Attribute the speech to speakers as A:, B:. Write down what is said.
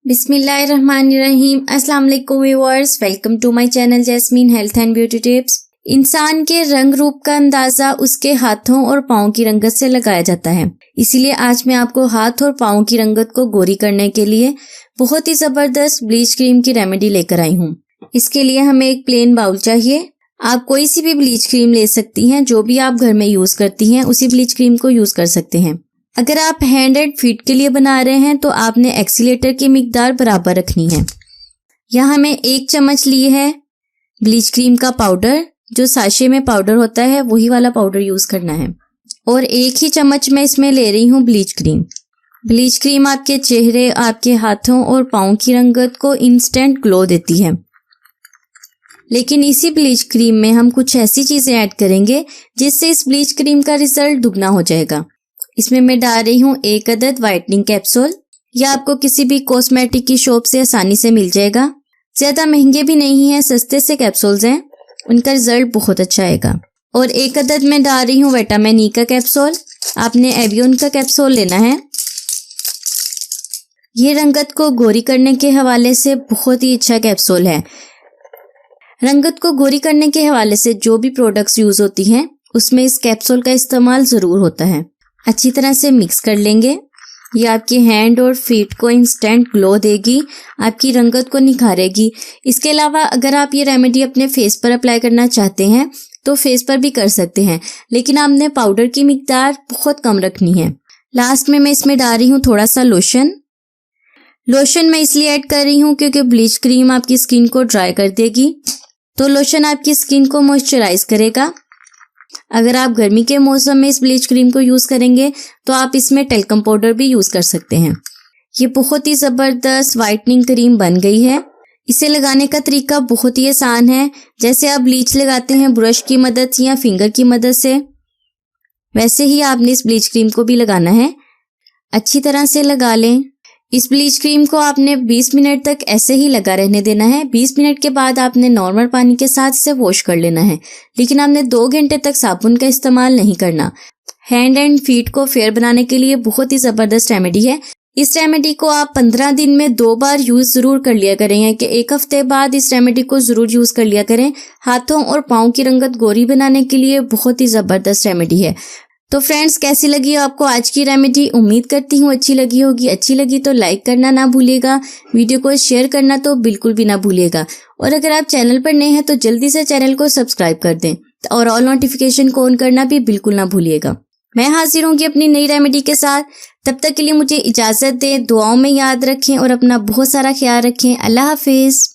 A: बिस्मिल्लाहिर्रहमानिर्रहीम। अस्सलाम वालेकुम viewers, welcome to my channel Jasmine health and beauty tips. इंसान के रंग रूप का अंदाजा उसके हाथों और पाँव की रंगत से लगाया जाता है। इसीलिए आज मैं आपको हाथ और पाँव की रंगत को गोरी करने के लिए बहुत ही जबरदस्त ब्लीच क्रीम की रेमेडी लेकर आई हूँ। इसके लिए हमें एक प्लेन बाउल चाहिए। आप कोई सी भी ब्लीच क्रीम ले सकती हैं, जो भी आप घर में यूज करती हैं उसी ब्लीच क्रीम को यूज कर सकते हैं। अगर आप हैंड एंड फीट के लिए बना रहे हैं तो आपने एक्सीलेटर की मिकदार बराबर रखनी है। यहाँ हमें 1 चम्मच ली है ब्लीच क्रीम का पाउडर, जो साशे में पाउडर होता है वही वाला पाउडर यूज करना है। और 1 ही चम्मच मैं इसमें ले रही हूँ ब्लीच क्रीम। ब्लीच क्रीम आपके चेहरे, आपके हाथों और पाँव की रंगत को इंस्टेंट ग्लो देती है। लेकिन इसी ब्लीच क्रीम में हम कुछ ऐसी चीजें ऐड करेंगे जिससे इस ब्लीच क्रीम का रिजल्ट दुगना हो जाएगा। इसमें मैं डाल रही हूँ 1 अदद व्हाइटनिंग कैप्सूल। यह आपको किसी भी कॉस्मेटिक की शॉप से आसानी से मिल जाएगा। ज्यादा महंगे भी नहीं है, सस्ते से कैप्सूल्स हैं, उनका रिजल्ट बहुत अच्छा आएगा। और 1 अदद मैं डाल रही हूँ विटामिन ई का कैप्सूल। आपने एवियन का कैप्सूल लेना है। ये रंगत को गोरी करने के हवाले से बहुत ही अच्छा कैप्सूल है। रंगत को गोरी करने के हवाले से जो भी प्रोडक्ट्स यूज होती हैं उसमें इस कैप्सूल का इस्तेमाल जरूर होता है। अच्छी तरह से मिक्स कर लेंगे। ये आपकी हैंड और फीट को इंस्टेंट ग्लो देगी, आपकी रंगत को निखारेगी। इसके अलावा अगर आप ये रेमेडी अपने फेस पर अप्लाई करना चाहते हैं तो फेस पर भी कर सकते हैं, लेकिन आपने पाउडर की मिकदार बहुत कम रखनी है। लास्ट में मैं इसमें डाल रही हूँ थोड़ा सा लोशन। लोशन मैं इसलिए ऐड कर रही हूँ क्योंकि ब्लीच क्रीम आपकी स्किन को ड्राई कर देगी, तो लोशन आपकी स्किन को मॉइस्चराइज करेगा। अगर आप गर्मी के मौसम में इस ब्लीच क्रीम को यूज करेंगे तो आप इसमें टेल्कम पाउडर भी यूज कर सकते हैं। ये बहुत ही जबरदस्त व्हाइटनिंग क्रीम बन गई है। इसे लगाने का तरीका बहुत ही आसान है। जैसे आप ब्लीच लगाते हैं ब्रश की मदद या फिंगर की मदद से, वैसे ही आपने इस ब्लीच क्रीम को भी लगाना है। अच्छी तरह से लगा लें। इस ब्लीच क्रीम को आपने 20 मिनट तक ऐसे ही लगा रहने देना है। 20 मिनट के बाद आपने नॉर्मल पानी के साथ इसे वॉश कर लेना है, लेकिन आपने 2 घंटे तक साबुन का इस्तेमाल नहीं करना। हैंड एंड फीट को फेयर बनाने के लिए बहुत ही जबरदस्त रेमेडी है। इस रेमेडी को आप 15 दिन में 2 बार यूज जरूर कर लिया करें, कि 1 हफ्ते बाद इस रेमेडी को जरूर यूज कर लिया करें। हाथों और पाँव की रंगत गोरी बनाने के लिए बहुत ही जबरदस्त रेमेडी है। तो फ्रेंड्स, कैसी लगी आपको आज की रेमेडी? उम्मीद करती हूँ अच्छी लगी होगी। अच्छी लगी तो लाइक करना ना भूलिएगा, वीडियो को शेयर करना तो बिल्कुल भी ना भूलिएगा। और अगर आप चैनल पर नए हैं तो जल्दी से चैनल को सब्सक्राइब कर दें और ऑल नोटिफिकेशन को ऑन करना भी बिल्कुल ना भूलिएगा। मैं हाजिर होंगी अपनी नई रेमेडी के साथ। तब तक के लिए मुझे इजाजत दें। दुआओं में याद रखें और अपना बहुत सारा ख्याल रखें। अल्लाह हाफिज।